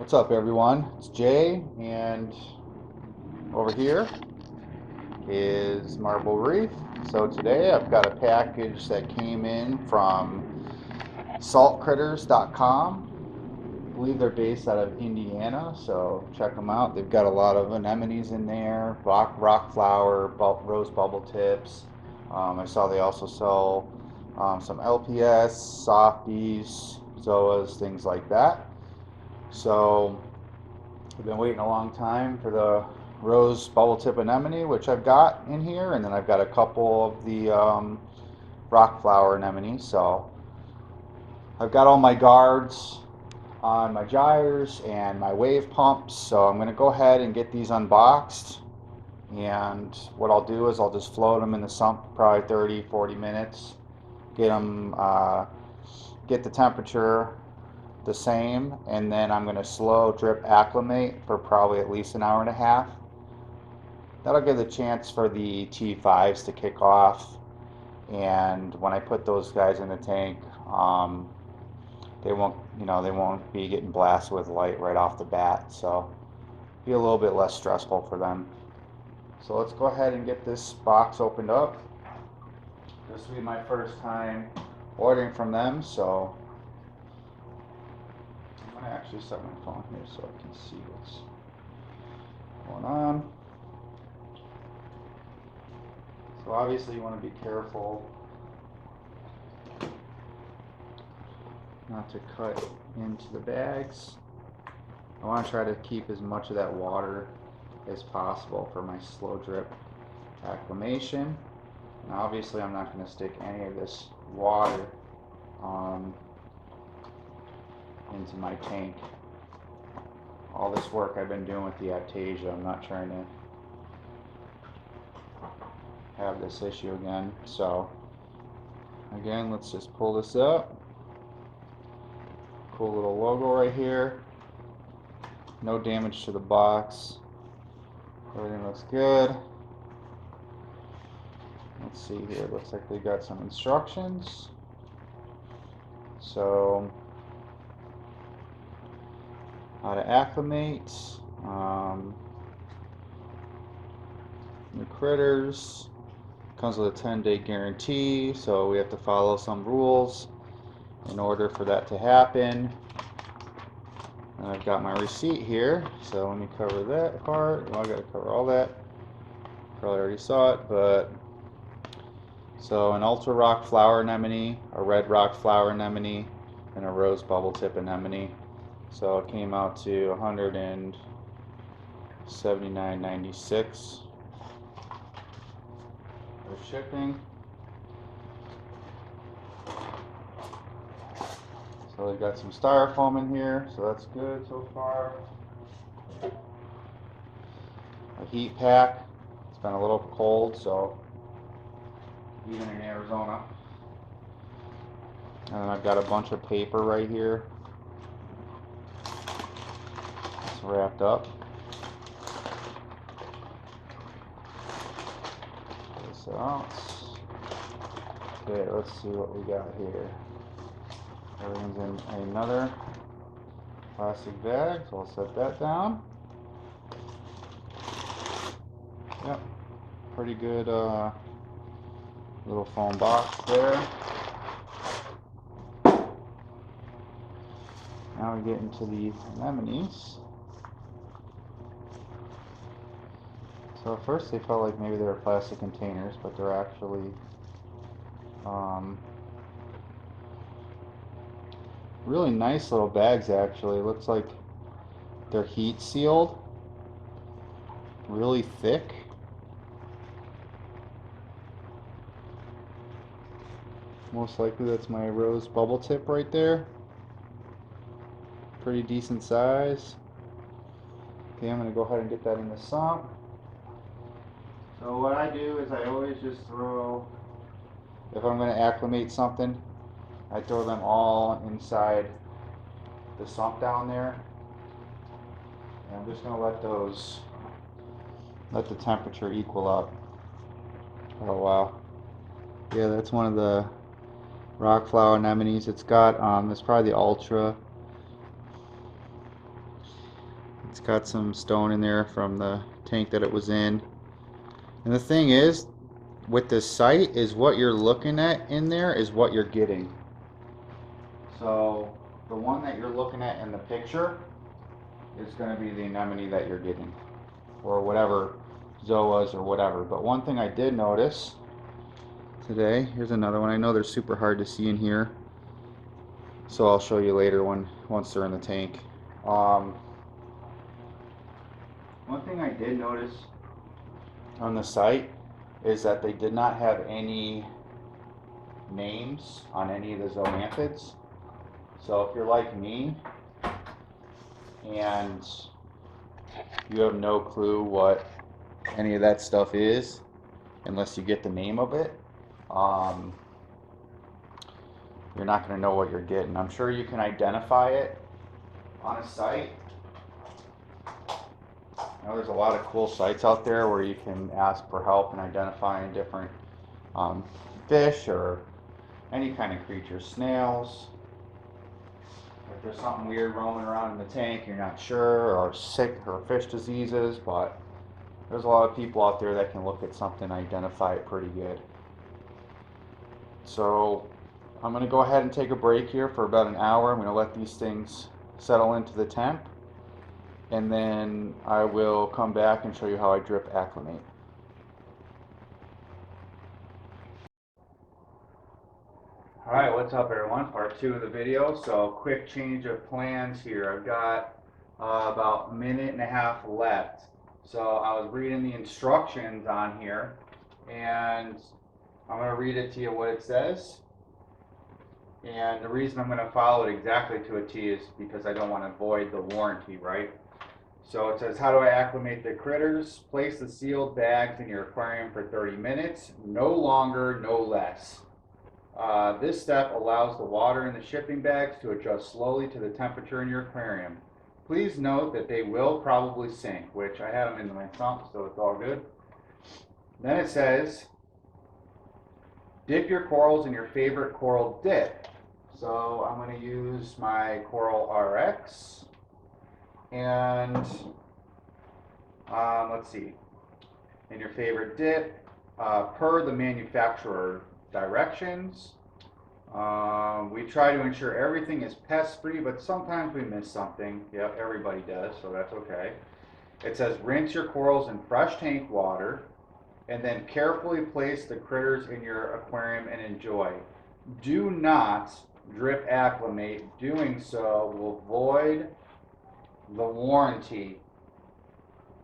What's up, everyone? It's Jay, and over here is Marble Reef. So today I've got a package that came in from saltcritters.com. I believe they're based out of Indiana, so check them out. They've got a lot of anemones in there, rock flower, rose bubble tips. I saw they also sell some LPS, softies, zoas, things like that. So I've been waiting a long time for the rose bubble tip anemone, which I've got in here, and then I've got a couple of the rock flower anemones. So I've got all my guards on my gyres and my wave pumps. So I'm going to go ahead and get these unboxed. And what I'll do is I'll just float them in the sump for probably 30, 40 minutes. Get them, get the temperature the same, and then I'm going to slow drip acclimate for probably at least an hour and a half. That'll give the chance for the T5s to kick off, and when I put those guys in the tank, they won't be getting blasted with light right off the bat, so be a little bit less stressful for them. So let's go ahead and get this box opened up. This will be my first time ordering from them, so I'm going to actually set my phone here so I can see what's going on. So obviously you want to be careful not to cut into the bags. I want to try to keep as much of that water as possible for my slow drip acclimation. Now obviously I'm not going to stick any of this water into my tank. All this work I've been doing with the Aptasia, I'm not trying to have this issue again. So again, let's just pull this up. Cool little logo right here. No damage to the box. Everything looks good. Let's see here. Looks like they got some instructions. So how to acclimate. New critters. Comes with a 10-day guarantee, so we have to follow some rules in order for that to happen. And I've got my receipt here, so let me cover that part. Well, I gotta cover all that. Probably already saw it, but so an ultra rock flower anemone, a red rock flower anemone, and a rose bubble tip anemone. So it came out to $179.96 for shipping. So they've got some styrofoam in here, so that's good so far. A heat pack. It's been a little cold, so even in Arizona. And then I've got a bunch of paper right here. It's wrapped up. Pull this out. Okay, let's see what we got here. Everything's in another plastic bag, so I'll set that down. Yep, pretty good little foam box there. Now we get into the anemones. So at first they felt like maybe they were plastic containers, but they're actually really nice little bags actually. Looks like they're heat sealed, really thick. Most likely that's my rose bubble tip right there. Pretty decent size. Okay, I'm going to go ahead and get that in the sump. So what I do is I always just throw, if I'm going to acclimate something, I throw them all inside the sump down there. And I'm just going to let the temperature equal up for a while. Yeah, that's one of the rock flower anemones. It's got, it's probably the ultra. It's got some stone in there from the tank that it was in. And the thing is, with this site, is what you're looking at in there is what you're getting. So the one that you're looking at in the picture is going to be the anemone that you're getting, or whatever zoas or whatever. But one thing I did notice today, here's another one. I know they're super hard to see in here, so I'll show you later once they're in the tank. One thing I did notice on the site is that they did not have any names on any of the zoanthids. So if you're like me and you have no clue what any of that stuff is, unless you get the name of it, um, you're not going to know what you're getting. I'm sure you can identify it on a site. You know, there's a lot of cool sites out there where you can ask for help in identifying different fish or any kind of creature, snails. If there's something weird roaming around in the tank, you're not sure, or sick or fish diseases, but there's a lot of people out there that can look at something and identify it pretty good. So I'm going to go ahead and take a break here for about an hour. I'm going to let these things settle into the temp, and then I will come back and show you how I drip acclimate. Alright, what's up everyone? Part 2 of the video. So quick change of plans here. I've got about a minute and a half left. So I was reading the instructions on here, and I'm going to read it to you what it says. And the reason I'm going to follow it exactly to a T is because I don't want to void the warranty, right? So it says, how do I acclimate the critters? Place the sealed bags in your aquarium for 30 minutes, no longer, no less. This step allows the water in the shipping bags to adjust slowly to the temperature in your aquarium. Please note that they will probably sink, which I had them in my sump, so it's all good. Then it says, dip your corals in your favorite coral dip. So I'm going to use my Coral RX, and let's see, in your favorite dip, per the manufacturer directions. We try to ensure everything is pest free, but sometimes we miss something. Yep, everybody does, so that's okay. It says rinse your corals in fresh tank water, and then carefully place the critters in your aquarium and enjoy. Do not drip acclimate. Doing so will void the warranty.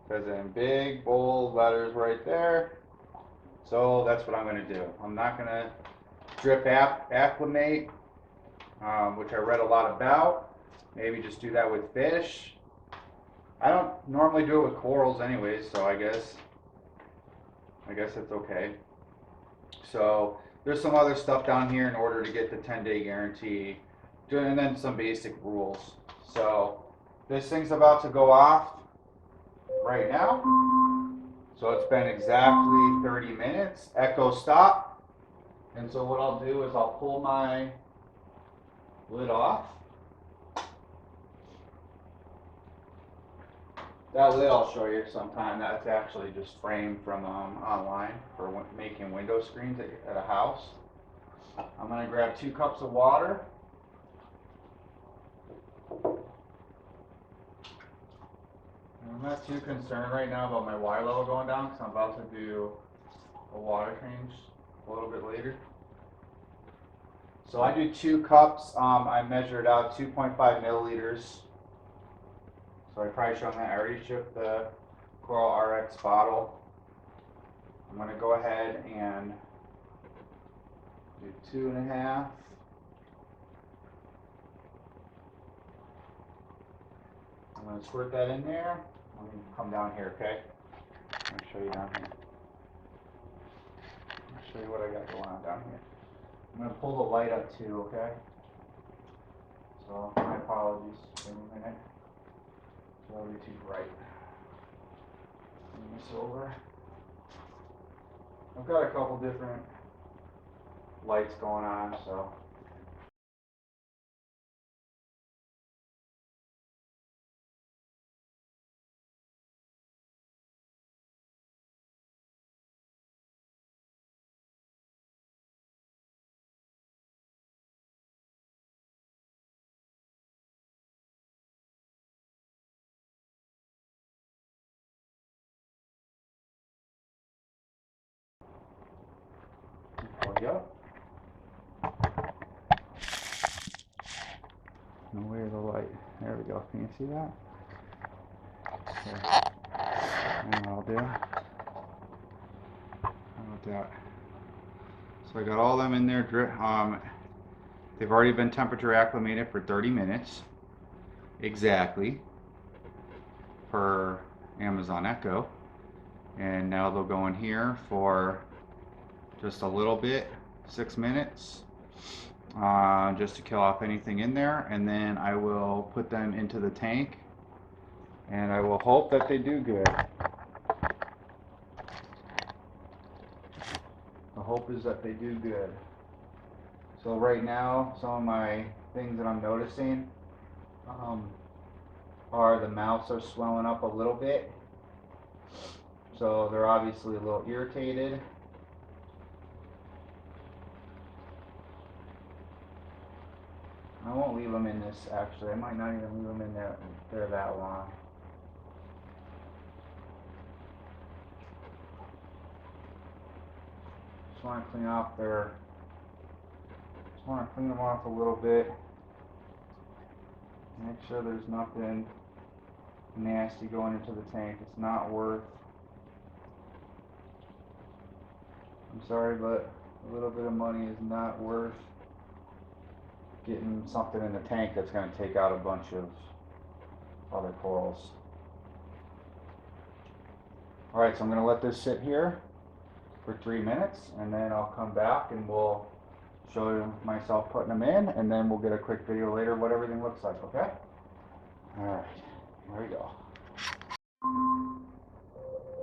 Says it in big bold letters right there. So that's what I'm going to do. I'm not going to drip acclimate, which I read a lot about. Maybe just do that with fish. I don't normally do it with corals anyways, so I guess it's okay. So there's some other stuff down here in order to get the 10-day guarantee, and then some basic rules. So this thing's about to go off right now. So it's been exactly 30 minutes. Echo stop. And so what I'll do is I'll pull my lid off. That lid I'll show you sometime. That's actually just framed from online for making window screens at a house. I'm going to grab 2 cups of water. I'm not too concerned right now about my water level going down because I'm about to do a water change a little bit later. So I do 2 cups. I measured out 2.5 milliliters. So I probably shown that. I already shipped the Coral RX bottle. I'm going to go ahead and do 2.5. I'm going to squirt that in there. Let me come down here, okay? Let me show you down here. I'll show you what I got going on down here. I'm going to pull the light up too, okay? So my apologies for a minute. It'll be too bright. Bring this over. I've got a couple different lights going on, so go. No way of the light. There we go. Can you see that? Okay. And I'll do. How about that? So I got all them in there. They've already been temperature acclimated for 30 minutes. Exactly. Per Amazon Echo. And now they'll go in here for just a little bit, 6 minutes. Just to kill off anything in there, and then I will put them into the tank, and I will hope that they do good. The hope is that they do good. So right now, some of my things that I'm noticing are the mouths are swelling up a little bit, so they're obviously a little irritated. I won't leave them in this, actually. I might not even leave them in there that long. Just want to clean off their, just want to clean them off a little bit. Make sure there's nothing nasty going into the tank. It's not worth, I'm sorry, but a little bit of money is not worth getting something in the tank that's going to take out a bunch of other corals. Alright, so I'm going to let this sit here for 3 minutes, and then I'll come back and we'll show you myself putting them in, and then we'll get a quick video later what everything looks like, okay? Alright, here we go.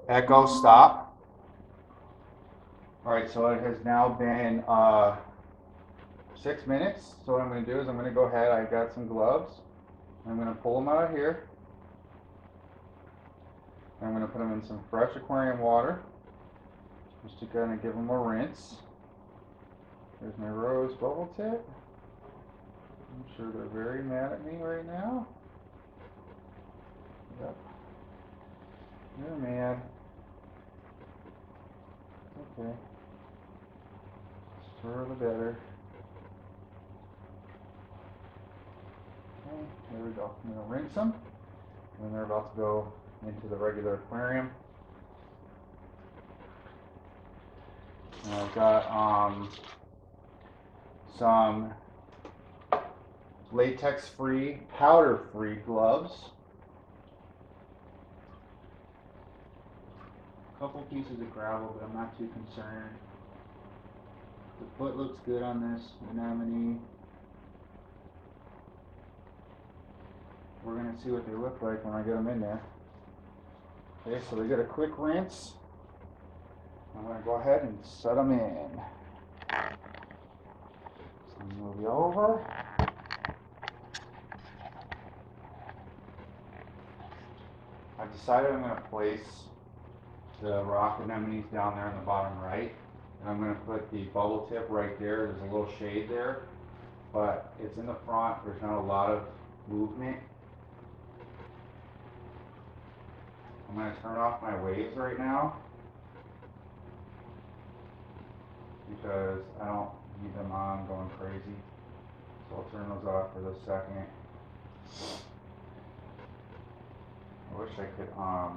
Echo, stop. Alright, so it has now been 6 minutes. So what I'm going to do is I'm going to go ahead, I got some gloves. I'm going to pull them out of here. I'm going to put them in some fresh aquarium water, just to kind of give them a rinse. There's my rose bubble tip. I'm sure they're very mad at me right now. Yep. They're mad. Okay. Stir the better. Okay, there we go. I'm going to rinse them. And they're about to go into the regular aquarium. And I've got some latex-free, powder-free gloves. A couple pieces of gravel, but I'm not too concerned. The foot looks good on this anemone. We're going to see what they look like when I get them in there. Okay, so they get a quick rinse. I'm going to go ahead and set them in. So move you over. I've decided I'm going to place the rock anemones down there in the bottom right. And I'm going to put the bubble tip right there. There's a little shade there, but it's in the front. There's not a lot of movement. I'm going to turn off my waves right now because I don't need them on going crazy. So I'll turn those off for this second. I wish I could, I'll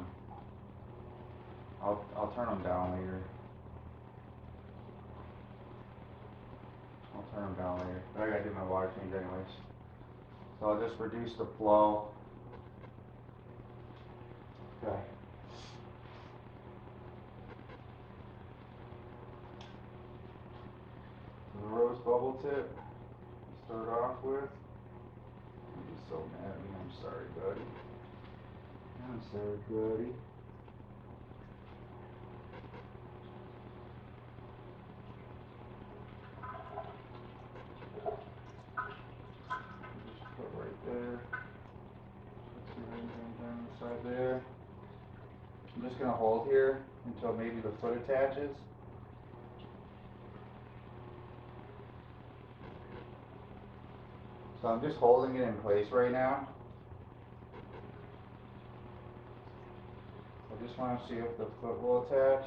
turn them down later. I'll turn them down later. But I gotta do my water change anyways. So I'll just reduce the flow. Okay. So the rose bubble tip to start off with. You're so mad at me. I'm sorry, buddy. I'm sorry, buddy. Just put right there. Put some down the side there. I'm just gonna hold here until maybe the foot attaches. So I'm just holding it in place right now. I just want to see if the foot will attach.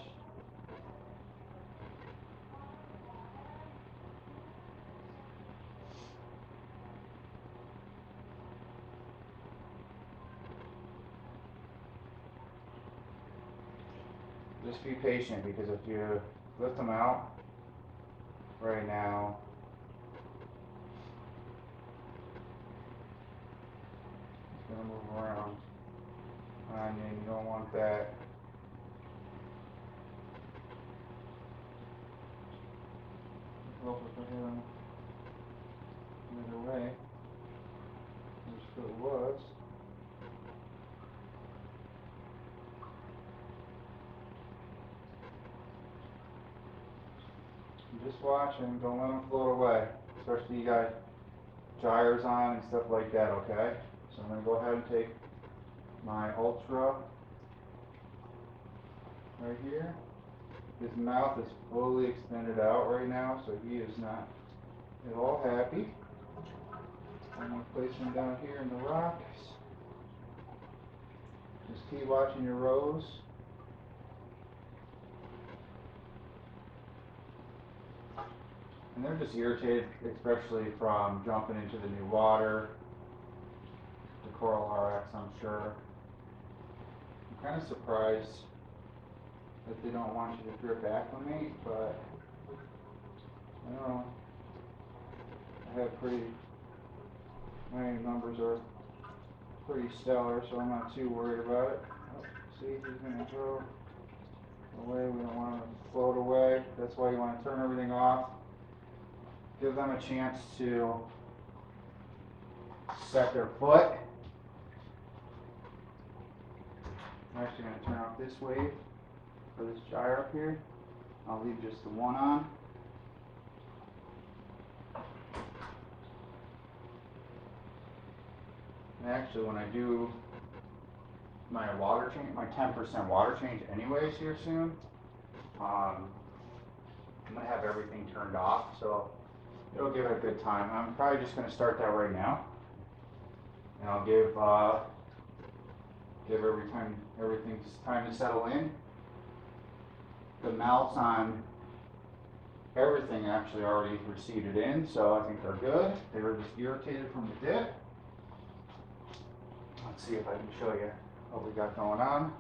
just be patient, because if you lift them out right now, it's going to move around. And you don't want that. Hope if I hit them either way, which it was. Just watch and don't let them float away, especially you got gyres on and stuff like that, okay? So I'm going to go ahead and take my Ultra right here. His mouth is fully extended out right now, so he is not at all happy. I'm going to place him down here in the rocks. Just keep watching your rows. And they're just irritated, especially from jumping into the new water. The Coral RX, I'm sure. I'm kind of surprised that they don't want you to drip acclimate, but I don't know. I have my numbers are pretty stellar, so I'm not too worried about it. Oh, see, he's going to go away. We don't want him to float away. That's why you want to turn everything off. Give them a chance to set their foot. I'm actually going to turn off this wave for this gyre up here. I'll leave just the one on. And actually, when I do my water change, my 10% water change anyways here soon, I'm going to have everything turned off, so it'll give it a good time. I'm probably just going to start that right now. And I'll give everything time to settle in. The melts on everything actually already receded in, so I think they're good. They were just irritated from the dip. Let's see if I can show you what we got going on.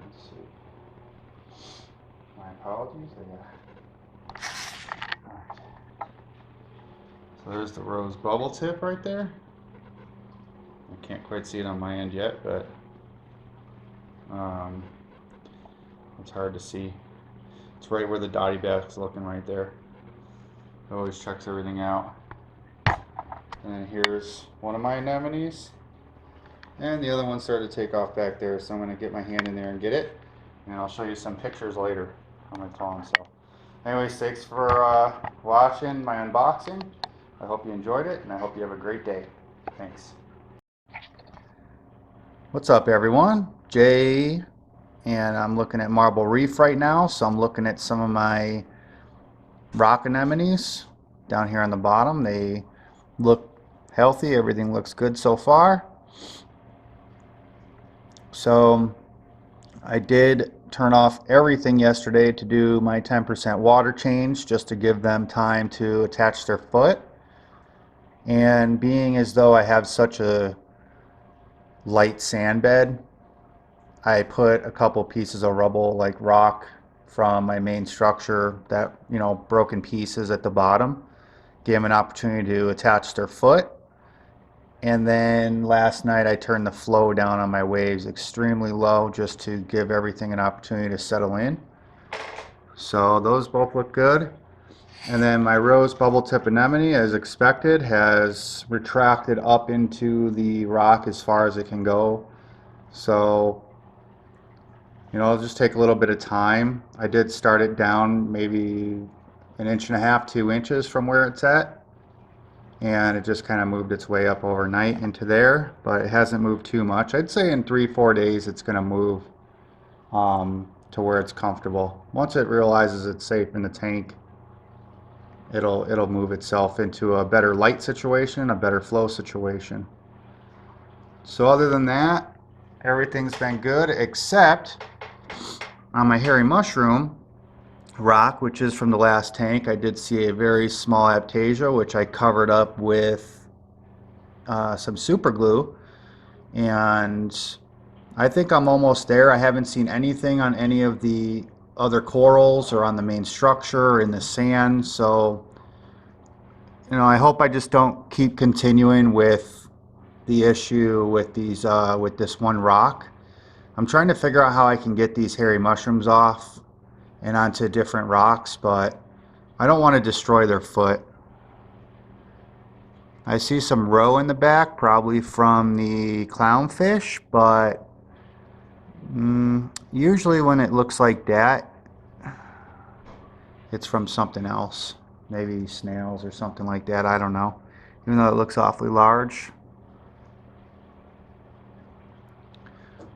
Let's see. My apologies. Alright. So there's the rose bubble tip right there. I can't quite see it on my end yet, but it's hard to see. It's right where the dotty back's looking right there. It always checks everything out. And here's one of my anemones. And the other one started to take off back there, so I'm going to get my hand in there and get it. And I'll show you some pictures later on my phone. So anyways, thanks for watching my unboxing. I hope you enjoyed it, and I hope you have a great day. Thanks. What's up, everyone? Jay, and I'm looking at Marble Reef right now, so I'm looking at some of my rock anemones down here on the bottom. They look healthy. Everything looks good so far. So I did turn off everything yesterday to do my 10% water change, just to give them time to attach their foot. And being as though I have such a light sand bed, I put a couple pieces of rubble, like rock from my main structure, that, you know, broken pieces at the bottom, gave them an opportunity to attach their foot. And then last night I turned the flow down on my waves extremely low, just to give everything an opportunity to settle in. So those both look good. And then my rose bubble tip anemone, as expected, has retracted up into the rock as far as it can go. So, you know, it'll just take a little bit of time. I did start it down maybe 1.5 to 2 inches from where it's at. And it just kind of moved its way up overnight into there, but it hasn't moved too much. I'd say in 3-4 days it's going to move to where it's comfortable. Once it realizes it's safe in the tank, it'll move itself into a better light situation, a better flow situation. So other than that, everything's been good, except on my hairy mushroom rock, which is from the last tank. I did see a very small aptasia, which I covered up with some super glue, and I think I'm almost there. I haven't seen anything on any of the other corals or on the main structure or in the sand. So, I hope I just don't keep continuing with the issue with these with this one rock. I'm trying to figure out how I can get these hairy mushrooms off and onto different rocks, but I don't want to destroy their foot. I see some roe in the back, probably from the clownfish, but usually when it looks like that, it's from something else. Maybe snails or something like that, I don't know. Even though it looks awfully large.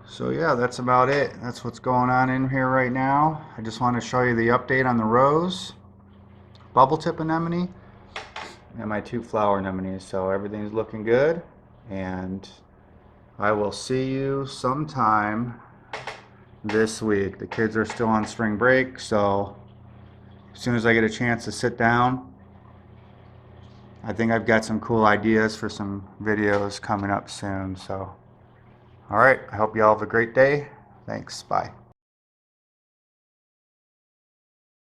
So yeah, that's about it. That's what's going on in here right now. I just want to show you the update on the rose, bubble tip anemone, and my 2 flower anemones. So everything's looking good, and I will see you sometime this week. The kids are still on spring break, so as soon as I get a chance to sit down, I think I've got some cool ideas for some videos coming up soon. So, all right, I hope you all have a great day. Thanks, bye.